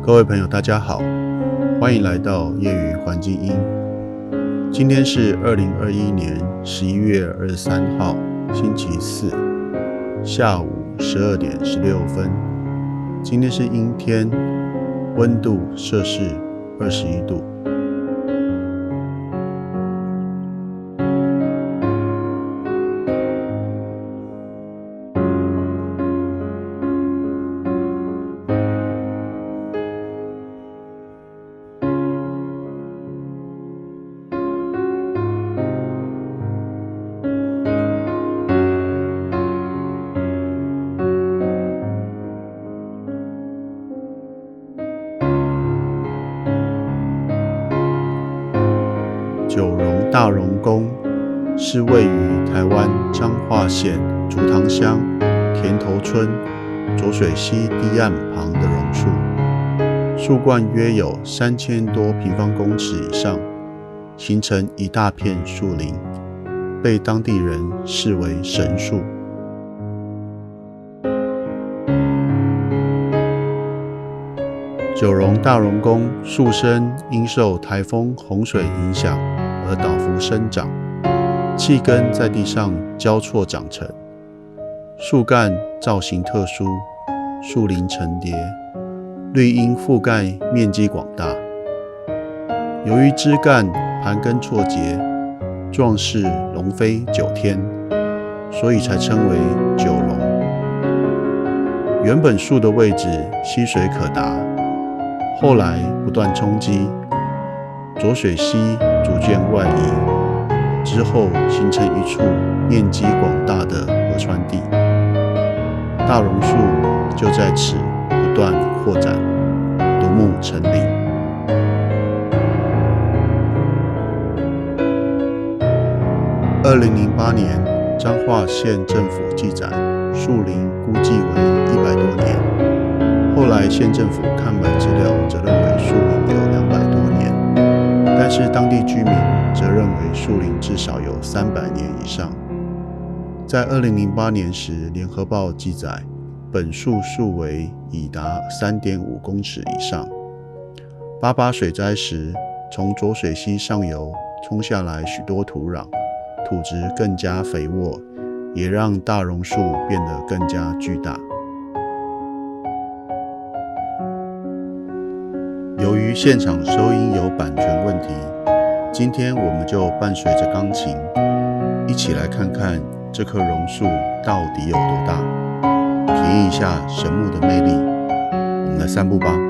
各位朋友大家好，欢迎来到业余环境音。今天是2021年11月23号星期四下午12点16分。今天是阴天，温度摄氏21度。九荣大荣宫是位于台湾彰化县竹塘乡田头村浊水溪堤岸旁的榕树，树冠约有3000多平方公尺以上，形成一大片树林，被当地人视为神树。九荣大荣宫树身因受台风洪水影响而倒伏生长，气根在地上交错长成，树干造型特殊，树林层叠，绿荫覆盖面积广大。由于枝干盘根错节，状似龙飞九天，所以才称为九龙。原本树的位置溪水可达，后来不断冲击，浊水溪逐渐外移，之后形成一处面积广大的河川地，大榕树就在此不断扩展，独木成林。2008年，彰化县政府记载，树龄估计为100多年。后来县政府看板资料则认为树龄有200多年，但是当地居民则认为树龄至少有300年以上。在2008年时，联合报记载，本树树围已达3.5公尺以上。88水灾时，从浊水溪上游冲下来许多土壤，土质更加肥沃，也让大榕树变得更加巨大。由于现场收音有版权问题，今天我们就伴随着钢琴，一起来看看这棵榕树到底有多大，体验一下神木的魅力。我们来散步吧。